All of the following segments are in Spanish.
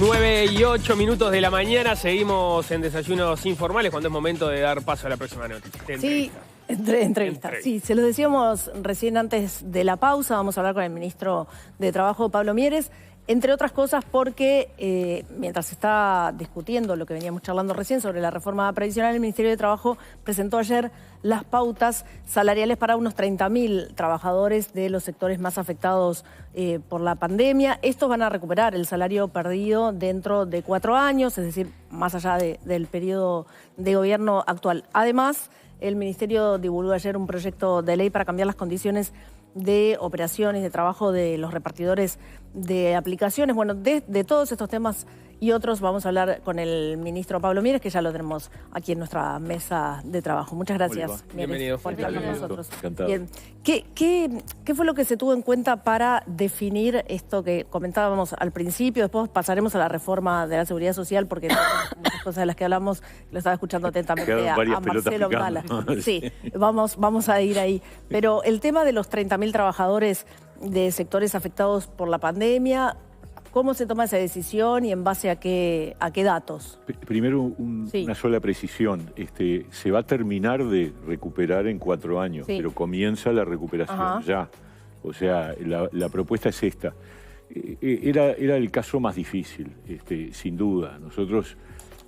9:08 de la mañana, seguimos en Desayunos Informales cuando es momento de dar paso a la próxima noticia. Sí, entrevista. Sí, se lo decíamos recién antes de la pausa, vamos a hablar con el ministro de Trabajo, Pablo Mieres, entre otras cosas porque mientras se está discutiendo lo que veníamos charlando recién sobre la reforma previsional, el Ministerio de Trabajo presentó ayer las pautas salariales para unos 30.000 trabajadores de los sectores más afectados por la pandemia. Estos van a recuperar el salario perdido dentro de 4 años, es decir, más allá del periodo de gobierno actual. Además, el Ministerio divulgó ayer un proyecto de ley para cambiar las condiciones de operaciones, de trabajo de los repartidores de aplicaciones. Bueno, de todos estos temas y otros vamos a hablar con el ministro Pablo Mieres, que ya lo tenemos aquí en nuestra mesa de trabajo. Muchas gracias, bienvenido por estar con nosotros. Encantado. Bien. ¿Qué fue lo que se tuvo en cuenta para definir esto que comentábamos al principio? Después pasaremos a la reforma de la Seguridad Social, porque muchas cosas de las que hablamos, lo estaba escuchando atentamente a Marcelo Abdala. Sí, vamos a ir ahí. Pero el tema de los 30.000 trabajadores de sectores afectados por la pandemia, ¿cómo se toma esa decisión y en base a qué datos? Primero, una sola precisión. Se va a terminar de recuperar en 4 años, pero comienza la recuperación ya. O sea, la propuesta es esta. Era el caso más difícil, sin duda. Nosotros,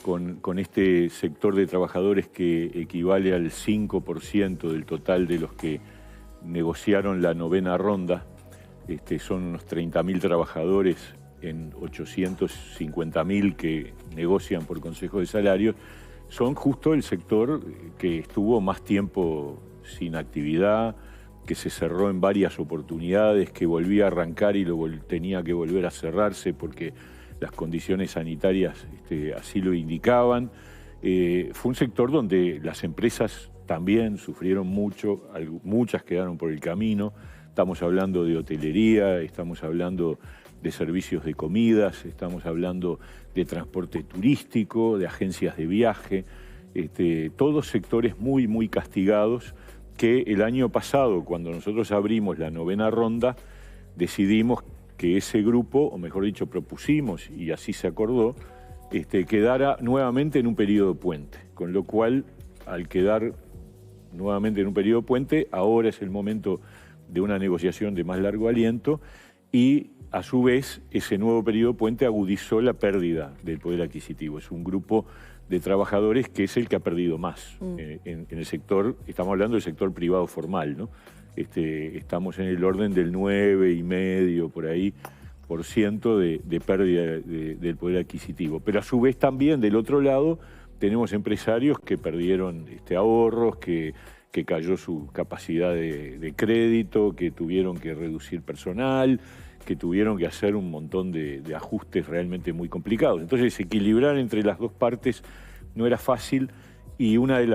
con este sector de trabajadores que equivale al 5% del total de los que negociaron la 9ª ronda, son unos 30.000 trabajadores en 850.000 que negocian por Consejo de Salarios, son justo el sector que estuvo más tiempo sin actividad, que se cerró en varias oportunidades, que volvía a arrancar y tenía que volver a cerrarse porque las condiciones sanitarias así lo indicaban. Fue un sector donde las empresas también sufrieron mucho, muchas quedaron por el camino. Estamos hablando de hotelería, estamos hablando de servicios de comidas, estamos hablando de transporte turístico, de agencias de viaje, todos sectores muy, muy castigados que el año pasado, cuando nosotros abrimos la 9ª ronda, decidimos que ese grupo, o mejor dicho, propusimos, y así se acordó, quedara nuevamente en un periodo puente. Con lo cual, al quedar nuevamente en un periodo puente, ahora es el momento de una negociación de más largo aliento y, a su vez, ese nuevo periodo puente agudizó la pérdida del poder adquisitivo. Es un grupo de trabajadores que es el que ha perdido más en el sector, estamos hablando del sector privado formal, ¿no? Estamos en el orden del 9,5% por ahí de pérdida del poder adquisitivo. Pero a su vez también, del otro lado, tenemos empresarios que perdieron ahorros, que cayó su capacidad de crédito, que tuvieron que reducir personal, que tuvieron que hacer un montón de ajustes realmente muy complicados. Entonces, equilibrar entre las dos partes no era fácil y una de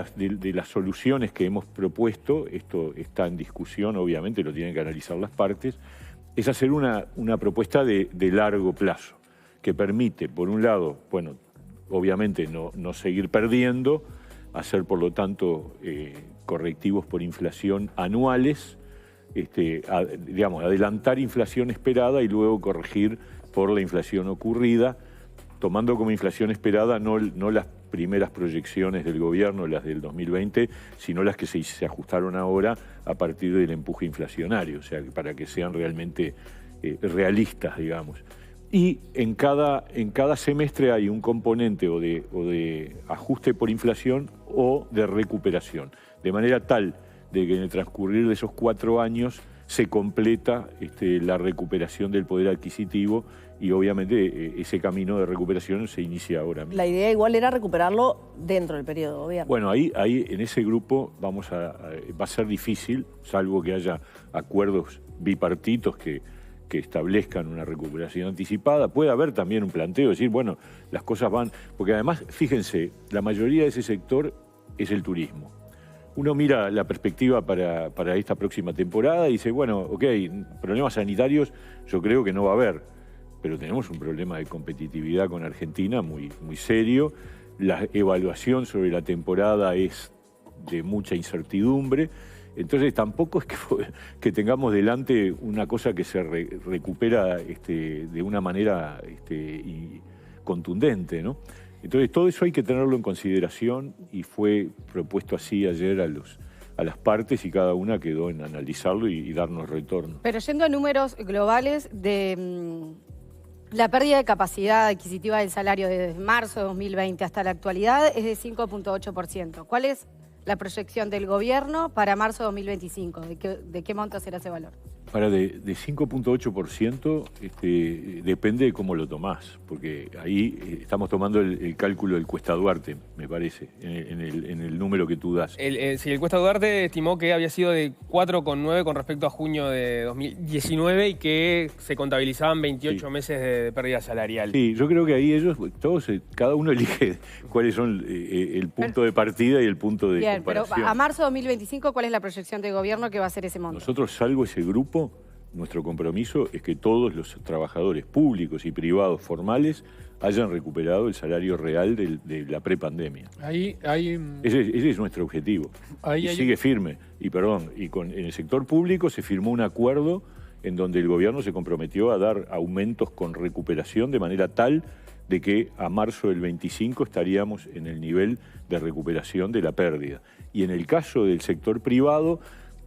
las soluciones que hemos propuesto, esto está en discusión, obviamente lo tienen que analizar las partes, es hacer una propuesta de largo plazo, que permite, por un lado, bueno, obviamente no seguir perdiendo, hacer por lo tanto correctivos por inflación anuales, digamos, adelantar inflación esperada y luego corregir por la inflación ocurrida, tomando como inflación esperada no las primeras proyecciones del gobierno, las del 2020, sino las que se ajustaron ahora a partir del empuje inflacionario, o sea, para que sean realmente realistas, digamos. Y en cada semestre hay un componente o de ajuste por inflación o de recuperación, de manera tal de que en el transcurrir de esos 4 años se completa la recuperación del poder adquisitivo y obviamente ese camino de recuperación se inicia ahora mismo. La idea igual era recuperarlo dentro del periodo de gobierno. Bueno, ahí en ese grupo va a ser difícil, salvo que haya acuerdos bipartitos que establezcan una recuperación anticipada. Puede haber también un planteo, decir, bueno, las cosas van... Porque además, fíjense, la mayoría de ese sector es el turismo. Uno mira la perspectiva para esta próxima temporada y dice, bueno, ok, problemas sanitarios yo creo que no va a haber, pero tenemos un problema de competitividad con Argentina muy, muy serio. La evaluación sobre la temporada es de mucha incertidumbre. Entonces tampoco es que tengamos delante una cosa que se recupera de una manera contundente, ¿no? Entonces todo eso hay que tenerlo en consideración y fue propuesto así ayer a las partes y cada una quedó en analizarlo y darnos retorno. Pero yendo a números globales de la pérdida de capacidad adquisitiva del salario desde marzo de 2020 hasta la actualidad es de 5,8%. ¿Cuál es la proyección del gobierno para marzo de 2025? ¿De qué monto será ese valor? Para de 5,8% depende de cómo lo tomás, porque ahí estamos tomando el cálculo del Cuesta Duarte, me parece, en el número que tú das. Sí, el Cuesta Duarte estimó que había sido de 4,9 con respecto a junio de 2019 y que se contabilizaban 28 meses de pérdida salarial. Sí, yo creo que ahí ellos, cada uno elige cuáles son el punto de partida y el punto de comparación. Pero a marzo de 2025, ¿cuál es la proyección del gobierno que va a ser ese monto? Nosotros, salvo ese grupo, nuestro compromiso es que todos los trabajadores públicos y privados formales hayan recuperado el salario real de la prepandemia. Ese es nuestro objetivo. Sigue firme. Y en el sector público se firmó un acuerdo en donde el gobierno se comprometió a dar aumentos con recuperación de manera tal de que a marzo del 25 estaríamos en el nivel de recuperación de la pérdida. Y en el caso del sector privado,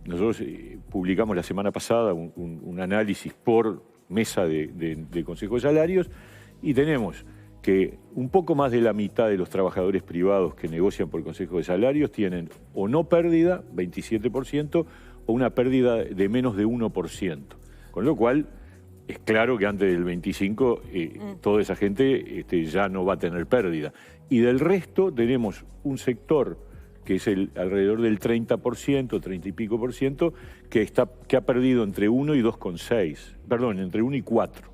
nosotros publicamos la semana pasada un análisis por mesa de Consejo de Salarios y tenemos que un poco más de la mitad de los trabajadores privados que negocian por Consejo de Salarios tienen o no pérdida, 27%, o una pérdida de menos de 1%. Con lo cual, es claro que antes del 25 toda esa gente ya no va a tener pérdida. Y del resto tenemos un sector que es alrededor del 30%, 30 y pico por ciento, que ha perdido entre 1 y 2,6, perdón, entre 1 y 4.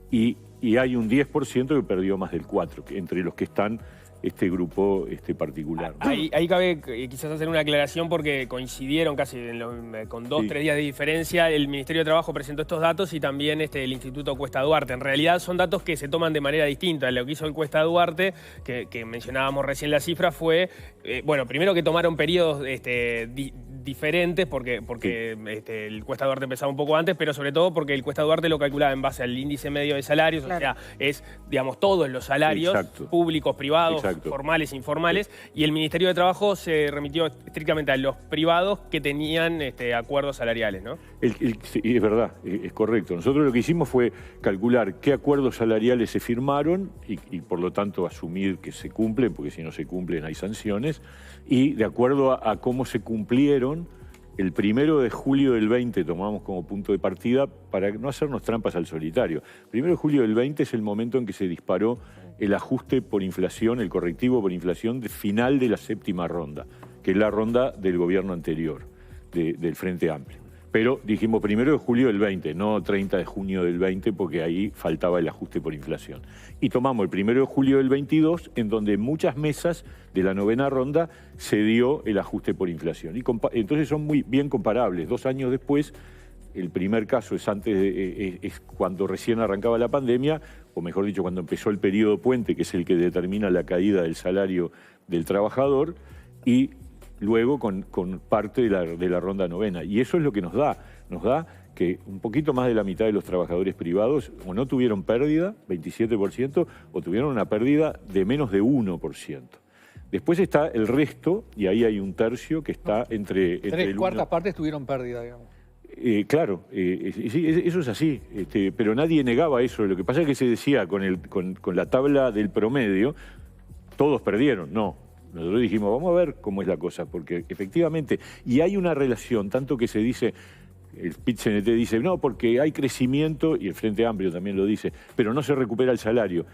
Y hay un 10% que perdió más del 4, entre los que están este grupo particular, ¿no? Ahí cabe quizás hacer una aclaración porque coincidieron casi con 2-3 días de diferencia. El Ministerio de Trabajo presentó estos datos y también el Instituto Cuesta Duarte. En realidad son datos que se toman de manera distinta. Lo que hizo el Cuesta Duarte, que mencionábamos recién la cifra, fue, bueno, primero que tomaron periodos diferentes porque el Cuesta Duarte empezaba un poco antes, pero sobre todo porque el Cuesta Duarte lo calculaba en base al índice medio de salarios, claro. O sea, es, digamos, todos los salarios, exacto, públicos, privados, exacto, formales, informales, y el Ministerio de Trabajo se remitió estrictamente a los privados que tenían acuerdos salariales, ¿no? Sí, es verdad, es correcto. Nosotros lo que hicimos fue calcular qué acuerdos salariales se firmaron y por lo tanto asumir que se cumplen, porque si no se cumplen hay sanciones, y de acuerdo a cómo se cumplieron, el 1 de julio del 20 tomamos como punto de partida para no hacernos trampas al solitario. El 1 de julio del 20 es el momento en que se disparó el ajuste por inflación, el correctivo por inflación final de la 7ª ronda, que es la ronda del gobierno anterior, del Frente Amplio. Pero dijimos 1 de julio del 20, no 30 de junio del 20, porque ahí faltaba el ajuste por inflación. Y tomamos el 1 de julio del 22, en donde en muchas mesas de la 9ª ronda se dio el ajuste por inflación. Y entonces son muy bien comparables. 2 años después, el primer caso es cuando recién arrancaba la pandemia, o mejor dicho, cuando empezó el periodo puente, que es el que determina la caída del salario del trabajador, y luego con parte de la ronda 9ª. Y eso es lo que nos da que un poquito más de la mitad de los trabajadores privados o no tuvieron pérdida, 27%, o tuvieron una pérdida de menos de 1%. Después está el resto, y ahí hay un tercio que está entre 3/4 partes tuvieron pérdida, digamos. Claro, sí, eso es así, pero nadie negaba eso. Lo que pasa es que se decía con la tabla del promedio, todos perdieron, no. Nosotros dijimos, vamos a ver cómo es la cosa, porque efectivamente, y hay una relación, tanto que se dice, el PIT-CNT dice, no, porque hay crecimiento, y el Frente Amplio también lo dice, pero no se recupera el salario.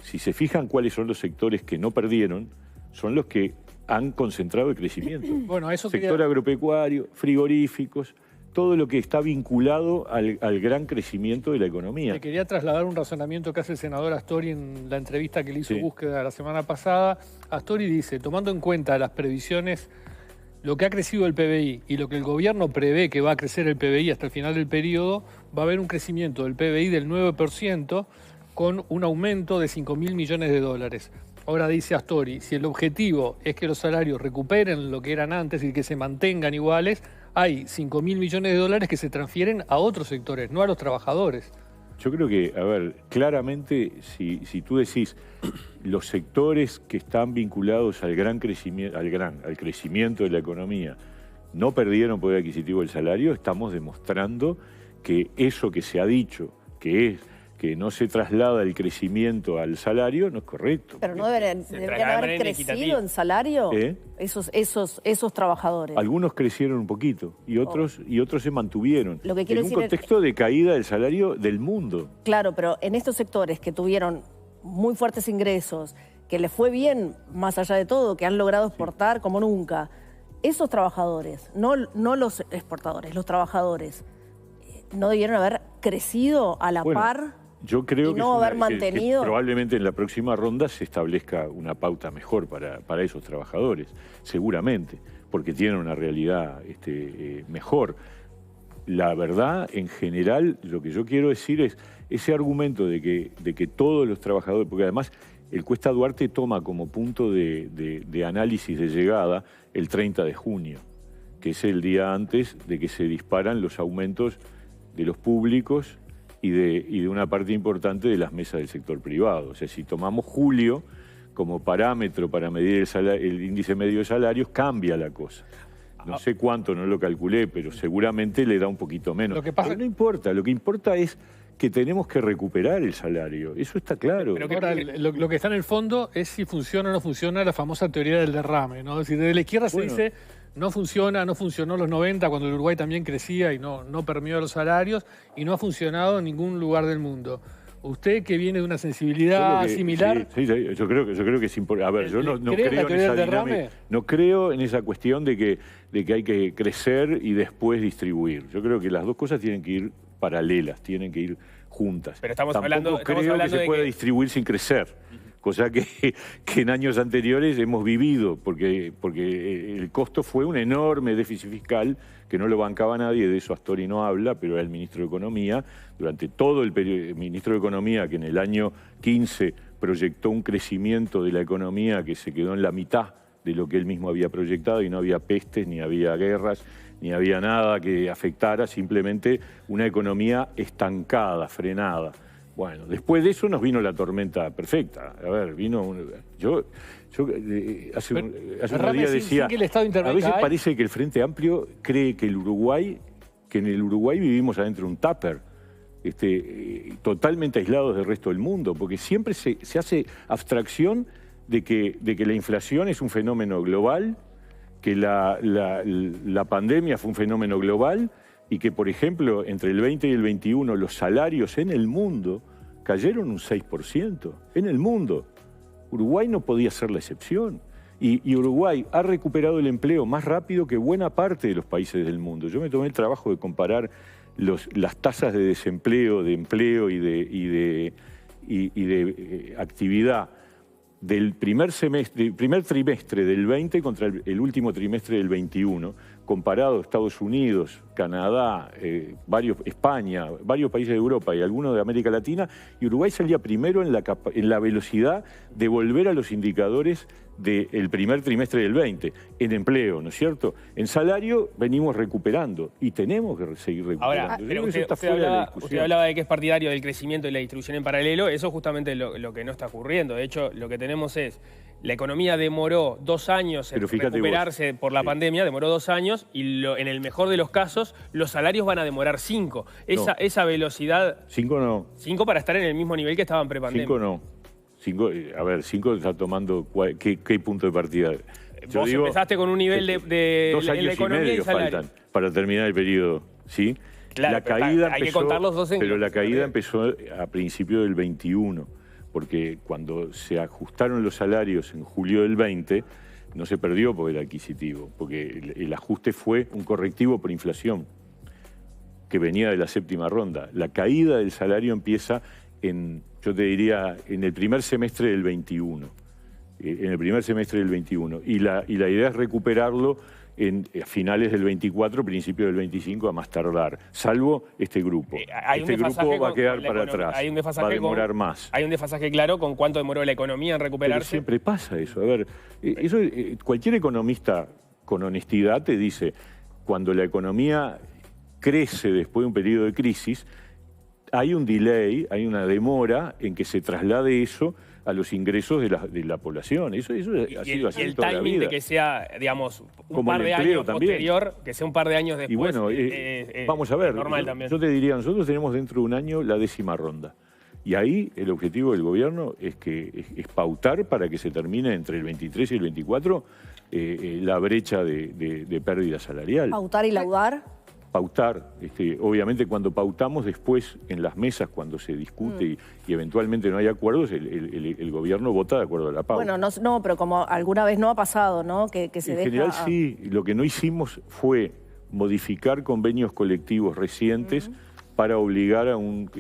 Si se fijan cuáles son los sectores que no perdieron, son los que han concentrado el crecimiento. Bueno, eso sector agropecuario, frigoríficos, todo lo que está vinculado al gran crecimiento de la economía. Te quería trasladar un razonamiento que hace el senador Astori en la entrevista que le hizo Búsqueda la semana pasada. Astori dice, tomando en cuenta las previsiones, lo que ha crecido el PBI y lo que el gobierno prevé que va a crecer el PBI hasta el final del periodo, va a haber un crecimiento del PBI del 9% con un aumento de 5.000 millones de dólares. Ahora dice Astori, si el objetivo es que los salarios recuperen lo que eran antes y que se mantengan iguales, hay 5.000 millones de dólares que se transfieren a otros sectores, no a los trabajadores. Yo creo que, a ver, claramente, si tú decís los sectores que están vinculados al gran crecimiento, al crecimiento de la economía, no perdieron poder adquisitivo del salario, estamos demostrando que eso que se ha dicho, que es que no se traslada el crecimiento al salario, no es correcto. Pero no deberían haber crecido en salario esos trabajadores. Algunos crecieron un poquito y otros se mantuvieron. Lo que quiero en un decir contexto de caída del salario del mundo. Claro, pero en estos sectores que tuvieron muy fuertes ingresos, que les fue bien más allá de todo, que han logrado exportar como nunca, esos trabajadores, no los exportadores, los trabajadores, ¿no debieron haber crecido a la par? Yo creo que, haber mantenido... que probablemente en la próxima ronda se establezca una pauta mejor para esos trabajadores, seguramente, porque tienen una realidad mejor. La verdad, en general, lo que yo quiero decir es ese argumento de que todos los trabajadores, porque además el Cuesta Duarte toma como punto de análisis de llegada el 30 de junio, que es el día antes de que se disparan los aumentos de los públicos y de una parte importante de las mesas del sector privado. O sea, si tomamos julio como parámetro para medir el índice medio de salarios, cambia la cosa. No sé cuánto, no lo calculé, pero seguramente le da un poquito menos. Pero no importa, lo que importa es que tenemos que recuperar el salario. Eso está claro. Pero ahora, lo que está en el fondo es si funciona o no funciona la famosa teoría del derrame, ¿no? Es decir, desde la izquierda se dice... No funcionó los 90 cuando el Uruguay también crecía y no permeó los salarios y no ha funcionado en ningún lugar del mundo. Usted que viene de una sensibilidad similar... Sí, yo creo que es importante. A ver, yo no creo en esa dinámica, no creo en esa cuestión de que hay que crecer y después distribuir. Yo creo que las dos cosas tienen que ir paralelas, tienen que ir juntas. Pero estamos Tampoco hablando creo que se pueda distribuir sin crecer. Cosa que en años anteriores hemos vivido, porque el costo fue un enorme déficit fiscal que no lo bancaba nadie, de eso Astori no habla, pero era el ministro de Economía. Durante todo el periodo, el ministro de Economía, que en el año 15 proyectó un crecimiento de la economía que se quedó en la mitad de lo que él mismo había proyectado, y no había pestes, ni había guerras, ni había nada que afectara, simplemente una economía estancada, frenada. Bueno, después de eso nos vino la tormenta perfecta. A ver, yo hace unos días decía, a veces parece que el Frente Amplio cree que en el Uruguay vivimos adentro de un tupper, totalmente aislados del resto del mundo, porque siempre se hace abstracción de que la inflación es un fenómeno global, que la pandemia fue un fenómeno global, y que, por ejemplo, entre el 20 y el 21 los salarios en el mundo cayeron un 6%. En el mundo. Uruguay no podía ser la excepción. Y Uruguay ha recuperado el empleo más rápido que buena parte de los países del mundo. Yo me tomé el trabajo de comparar las tasas de desempleo, de empleo y de actividad del primer trimestre del 20 contra el último trimestre del 21, comparado a Estados Unidos, Canadá, España, varios países de Europa y algunos de América Latina, y Uruguay salía primero en la velocidad de volver a los indicadores del primer trimestre del 20, en empleo, ¿no es cierto? En salario venimos recuperando y tenemos que seguir recuperando. Ahora, pero usted hablaba de que es partidario del crecimiento y la distribución en paralelo. Eso es justamente lo que no está ocurriendo. De hecho, lo que tenemos es, la economía demoró 2 años en recuperarse por la pandemia, demoró 2 años, y en el mejor de los casos, los salarios van a demorar 5. Esa velocidad... 5 no. 5 para estar en el mismo nivel que estaban prepandemia. 5 no. 5 está tomando... ¿Qué punto de partida? Vos empezaste con un nivel de 2 años en la economía y medio faltan para terminar el periodo, ¿sí? Claro, la caída hay que contar los dos. Pero la caída empezó a principios del 21, porque cuando se ajustaron los salarios en julio del 20, no se perdió poder adquisitivo, porque el ajuste fue un correctivo por inflación, que venía de la séptima ronda. La caída del salario empieza yo te diría, en el primer semestre del 21. En el primer semestre del 21. Y la idea es recuperarlo a finales del 24, principios del 25 a más tardar, salvo este grupo. Este grupo va a quedar para atrás, va a demorar más. Hay un desfasaje claro con cuánto demoró la economía en recuperarse. Pero siempre pasa eso. A ver, cualquier economista con honestidad te dice, cuando la economía crece después de un periodo de crisis, hay un delay, hay una demora en que se traslade eso a los ingresos de la población. Eso ha sido así toda la vida. Y el timing de que sea, digamos, un par de años posterior, que sea un par de años después. Y bueno, vamos a ver, yo te diría, nosotros tenemos dentro de un año la 10ª ronda. Y ahí el objetivo del gobierno es pautar para que se termine entre el 23 y el 24 la brecha de pérdida salarial. ¿Pautar y laudar? Pautar. Obviamente cuando pautamos después en las mesas, cuando se discute y eventualmente no hay acuerdos, el gobierno vota de acuerdo a la pauta. Bueno, no, pero como alguna vez no ha pasado, ¿no? Que se en general sí, lo que no hicimos fue modificar convenios colectivos recientes para obligar a un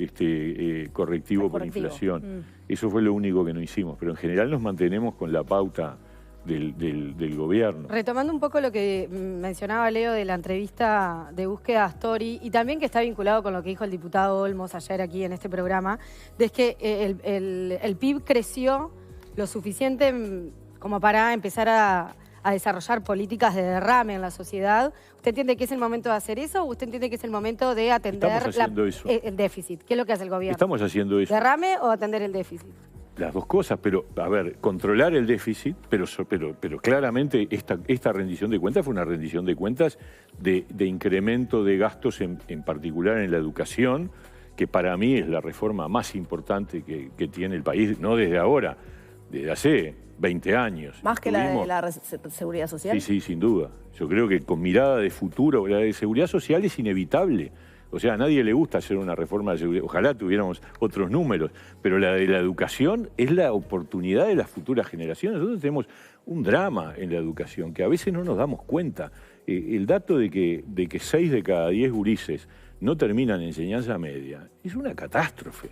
correctivo por inflación. Eso fue lo único que no hicimos, pero en general nos mantenemos con la pauta del gobierno. Retomando un poco lo que mencionaba Leo de la entrevista de búsqueda a Astori, y también que está vinculado con lo que dijo el diputado Olmos ayer aquí en este programa, de que el PIB creció lo suficiente como para empezar a desarrollar políticas de derrame en la sociedad. ¿Usted entiende que es el momento de hacer eso o usted entiende que es el momento de atender el déficit? ¿Qué es lo que hace el gobierno? Estamos haciendo eso. ¿Derrame o atender el déficit? Las dos cosas, pero, a ver, controlar el déficit, pero claramente esta rendición de cuentas fue una rendición de cuentas de incremento de gastos, en particular en la educación, que para mí es la reforma más importante que tiene el país, no desde ahora, desde hace 20 años. ¿Más que la de la seguridad social? Sí, sin duda. Yo creo que con mirada de futuro, la de seguridad social es inevitable. O sea, a nadie le gusta hacer una reforma de seguridad. Ojalá tuviéramos otros números, pero la de la educación es la oportunidad de las futuras generaciones. Nosotros tenemos un drama en la educación que a veces no nos damos cuenta. El dato de que 6 de cada 10 gurises no terminan enseñanza media es una catástrofe.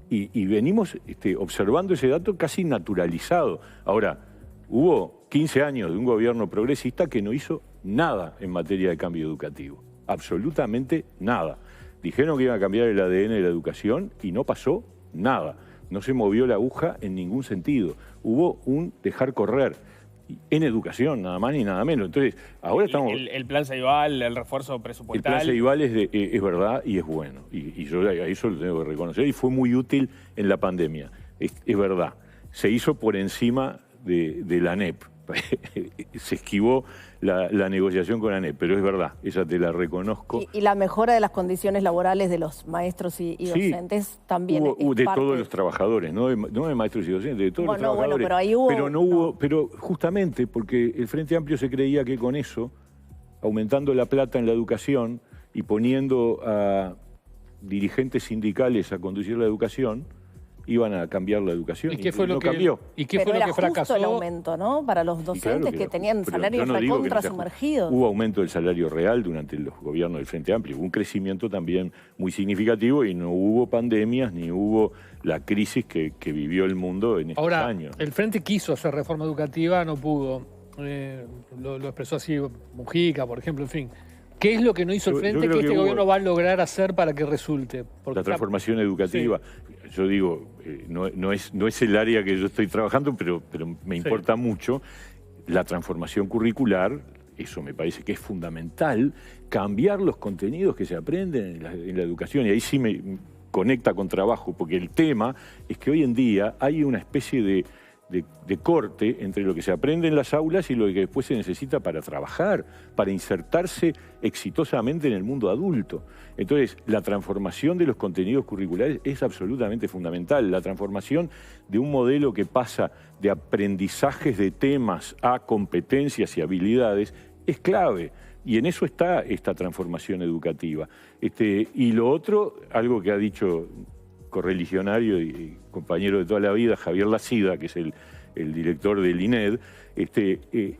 Y venimos observando ese dato casi naturalizado. Ahora, hubo 15 años de un gobierno progresista que no hizo nada en materia de cambio educativo. Absolutamente nada. Dijeron que iban a cambiar el ADN de la educación y no pasó nada. No se movió la aguja en ningún sentido. Hubo un dejar correr en educación, nada más ni nada menos. Entonces, ahora estamos... El plan Ceibal, el refuerzo presupuestal... El plan Ceibal es verdad y es bueno. Y yo a eso lo tengo que reconocer. Y fue muy útil en la pandemia. Es verdad. Se hizo por encima de la ANEP. Se esquivó la negociación con ANEP, pero es verdad, esa te la reconozco. Y la mejora de las condiciones laborales de los maestros y docentes también de todos los trabajadores, no de maestros y docentes, de todos los trabajadores. Bueno, pero ahí hubo... Pero no hubo, pero justamente porque el Frente Amplio se creía que con eso, aumentando la plata en la educación y poniendo a dirigentes sindicales a conducir la educación, iban a cambiar la educación. ¿Y qué fue lo que cambió? ¿Y qué fue lo que fracasó? Justo el aumento, ¿no? Para los docentes que tenían salarios recontra sumergidos. Hubo aumento del salario real durante los gobiernos del Frente Amplio. Hubo un crecimiento también muy significativo y no hubo pandemias ni hubo la crisis que vivió el mundo en estos años. El Frente quiso hacer reforma educativa, no pudo. Lo expresó así Mujica, por ejemplo, en fin. ¿Qué es lo que no hizo el Frente que este gobierno va a lograr hacer para que resulte? Porque la transformación educativa. Sí. Yo digo, no es el área que yo estoy trabajando, pero me importa mucho. La transformación curricular, eso me parece que es fundamental. Cambiar los contenidos que se aprenden en la educación. Y ahí sí me conecta con trabajo, porque el tema es que hoy en día hay una especie de corte entre lo que se aprende en las aulas y lo que después se necesita para trabajar, para insertarse exitosamente en el mundo adulto. Entonces, la transformación de los contenidos curriculares es absolutamente fundamental. La transformación de un modelo que pasa de aprendizajes de temas a competencias y habilidades es clave. Y en eso está esta transformación educativa. Y lo otro, algo que ha dicho correligionario y compañero de toda la vida, Javier Lacida, que es el director del INED,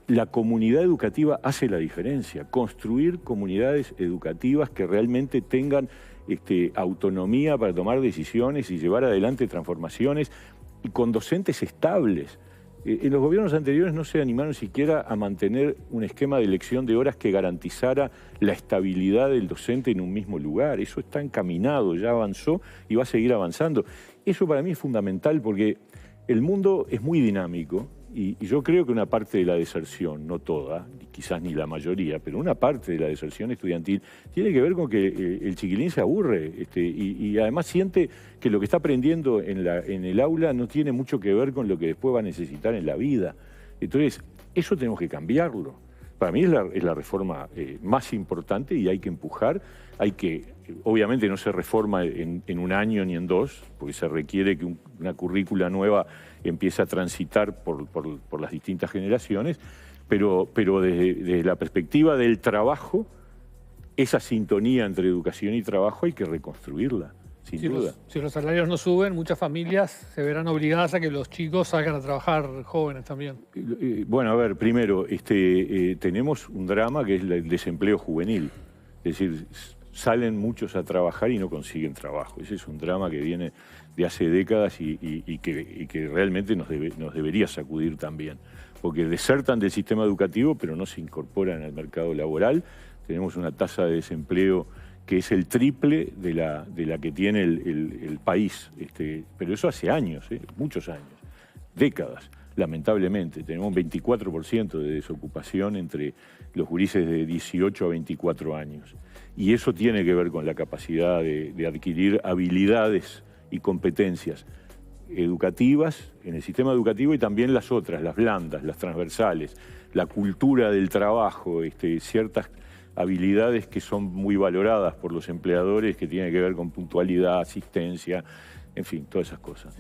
la comunidad educativa hace la diferencia. Construir comunidades educativas que realmente tengan autonomía para tomar decisiones y llevar adelante transformaciones y con docentes estables. En los gobiernos anteriores no se animaron siquiera a mantener un esquema de elección de horas que garantizara la estabilidad del docente en un mismo lugar. Eso está encaminado, ya avanzó y va a seguir avanzando. Eso para mí es fundamental porque el mundo es muy dinámico Y yo creo que una parte de la deserción, no toda, quizás ni la mayoría, pero una parte de la deserción estudiantil tiene que ver con que el chiquilín se aburre y además siente que lo que está aprendiendo en el aula no tiene mucho que ver con lo que después va a necesitar en la vida. Entonces, eso tenemos que cambiarlo. Para mí es la reforma más importante y hay que empujar. Obviamente no se reforma en un año ni en dos, porque se requiere que una currícula nueva empiece a transitar por las distintas generaciones, pero desde la perspectiva del trabajo, esa sintonía entre educación y trabajo hay que reconstruirla. Sin duda. Si los salarios no suben, muchas familias se verán obligadas a que los chicos salgan a trabajar jóvenes también. Bueno, a ver, primero, tenemos un drama que es el desempleo juvenil. Es decir, salen muchos a trabajar y no consiguen trabajo. Ese es un drama que viene de hace décadas y que realmente nos debería sacudir también. Porque desertan del sistema educativo, pero no se incorporan al mercado laboral. Tenemos una tasa de desempleo que es el triple de la que tiene el país. Pero eso hace años, muchos años, décadas, lamentablemente. Tenemos un 24% de desocupación entre los gurises de 18 a 24 años. Y eso tiene que ver con la capacidad de adquirir habilidades y competencias educativas en el sistema educativo y también las otras, las blandas, las transversales, la cultura del trabajo, ciertas habilidades que son muy valoradas por los empleadores, que tienen que ver con puntualidad, asistencia, en fin, todas esas cosas.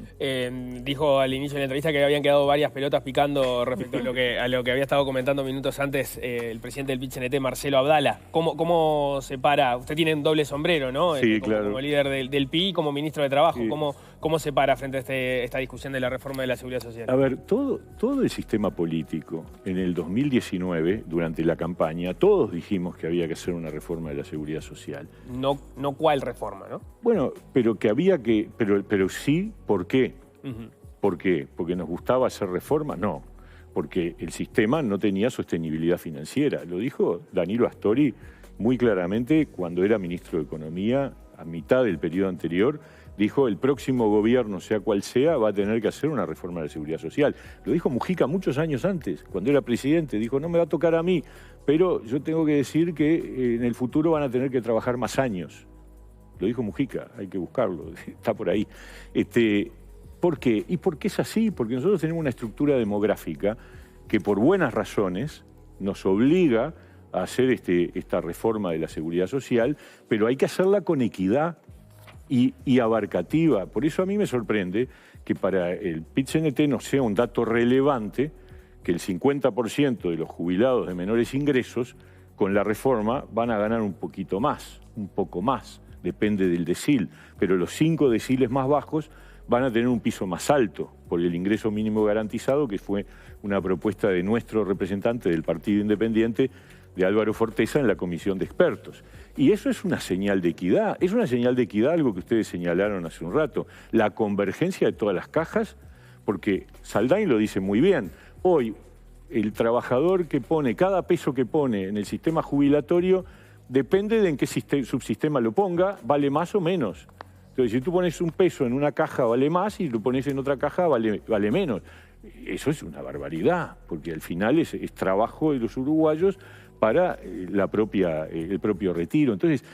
Dijo al inicio de la entrevista que habían quedado varias pelotas picando respecto a lo que había estado comentando minutos antes el presidente del PIT-CNT, Marcelo Abdala. ¿Cómo se para? Usted tiene un doble sombrero, ¿no? Sí, claro. Como líder del PI y como ministro de Trabajo. Sí. ¿Cómo se para frente a esta discusión de la reforma de la Seguridad Social? A ver, todo el sistema político en el 2019, durante la campaña, todos dijimos que había que hacer una reforma de la Seguridad Social. No cuál reforma, ¿no? Bueno, pero que había que... Pero sí, ¿por qué? ¿Por qué? ¿Porque nos gustaba hacer reformas? No, porque el sistema no tenía sostenibilidad financiera. Lo dijo Danilo Astori muy claramente cuando era ministro de Economía, a mitad del periodo anterior, dijo el próximo gobierno, sea cual sea, va a tener que hacer una reforma de la Seguridad Social. Lo dijo Mujica muchos años antes, cuando era presidente, dijo no me va a tocar a mí, pero yo tengo que decir que en el futuro van a tener que trabajar más años. Lo dijo Mujica, hay que buscarlo, está por ahí. ¿Por qué? ¿Y por qué es así? Porque nosotros tenemos una estructura demográfica que por buenas razones nos obliga a hacer esta reforma de la seguridad social, pero hay que hacerla con equidad y abarcativa. Por eso a mí me sorprende que para el PIT-CNT no sea un dato relevante que el 50% de los jubilados de menores ingresos con la reforma van a ganar un poquito más, un poco más. Depende del decil, pero los 5 deciles más bajos van a tener un piso más alto por el ingreso mínimo garantizado, que fue una propuesta de nuestro representante del Partido Independiente, de Álvaro Forteza, en la comisión de expertos. Y eso es una señal de equidad, algo que ustedes señalaron hace un rato, la convergencia de todas las cajas, porque Saldain lo dice muy bien, hoy el trabajador que pone, cada peso que pone en el sistema jubilatorio, depende de en qué subsistema lo ponga, vale más o menos. Entonces, si tú pones un peso en una caja, vale más, y lo pones en otra caja, vale menos. Eso es una barbaridad, porque al final es trabajo de los uruguayos para el propio retiro. Entonces,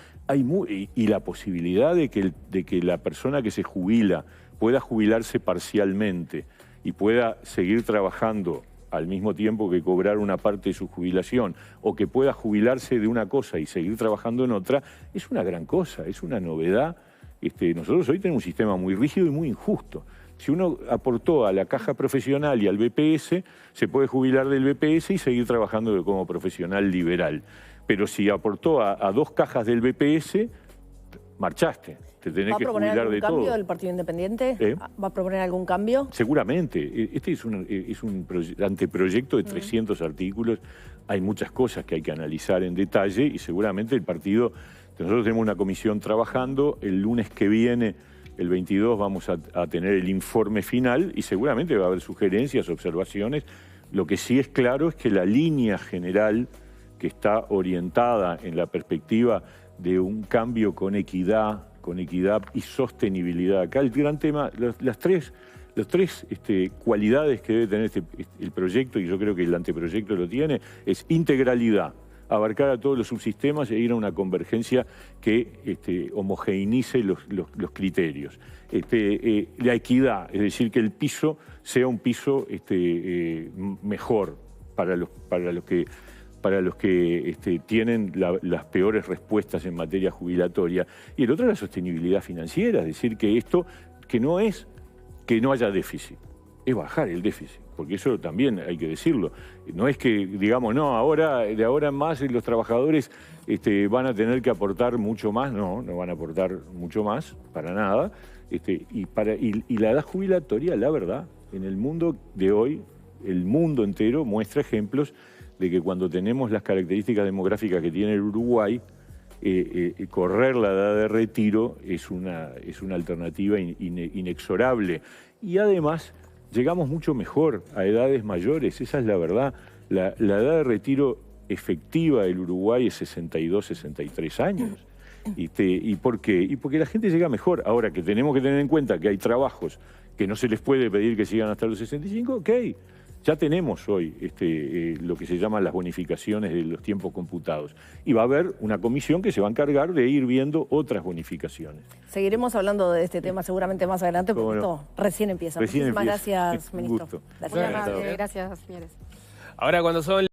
y la posibilidad de que la persona que se jubila pueda jubilarse parcialmente y pueda seguir trabajando al mismo tiempo que cobrar una parte de su jubilación, o que pueda jubilarse de una cosa y seguir trabajando en otra, es una gran cosa, es una novedad. Nosotros hoy tenemos un sistema muy rígido y muy injusto. Si uno aportó a la caja profesional y al BPS, se puede jubilar del BPS y seguir trabajando como profesional liberal. Pero si aportó a 2 cajas del BPS, marchaste. Te tenés que jubilar de todo. ¿Va a proponer algún cambio del Partido Independiente? ¿Va a proponer algún cambio? Seguramente. Este es un anteproyecto de 300 artículos. Hay muchas cosas que hay que analizar en detalle y seguramente el partido... Nosotros tenemos una comisión trabajando. El lunes que viene, el 22, vamos a tener el informe final y seguramente va a haber sugerencias, observaciones. Lo que sí es claro es que la línea general que está orientada en la perspectiva de un cambio con equidad y sostenibilidad. Acá el gran tema, las tres las tres cualidades que debe tener el proyecto, y yo creo que el anteproyecto lo tiene, es integralidad, abarcar a todos los subsistemas e ir a una convergencia que homogeneice los criterios. La equidad, es decir, que el piso sea un piso mejor para los que tienen las peores respuestas en materia jubilatoria. Y el otro es la sostenibilidad financiera, es decir, que esto que no es que no haya déficit, es bajar el déficit, porque eso también hay que decirlo. No es que digamos, no, de ahora en más los trabajadores van a tener que aportar mucho más, no van a aportar mucho más, para nada. Y la edad jubilatoria, la verdad, en el mundo de hoy, el mundo entero muestra ejemplos de que cuando tenemos las características demográficas que tiene el Uruguay, correr la edad de retiro es una alternativa inexorable. Y además, llegamos mucho mejor a edades mayores, esa es la verdad. La edad de retiro efectiva del Uruguay es 62, 63 años. ¿Y por qué? Y porque la gente llega mejor. Ahora que tenemos que tener en cuenta que hay trabajos que no se les puede pedir que sigan hasta los 65, ok. Ya tenemos hoy lo que se llaman las bonificaciones de los tiempos computados. Y va a haber una comisión que se va a encargar de ir viendo otras bonificaciones. Seguiremos hablando de este tema seguramente más adelante, porque esto recién empieza. Muchísimas gracias, ministro. Gracias, señores. Ahora, cuando son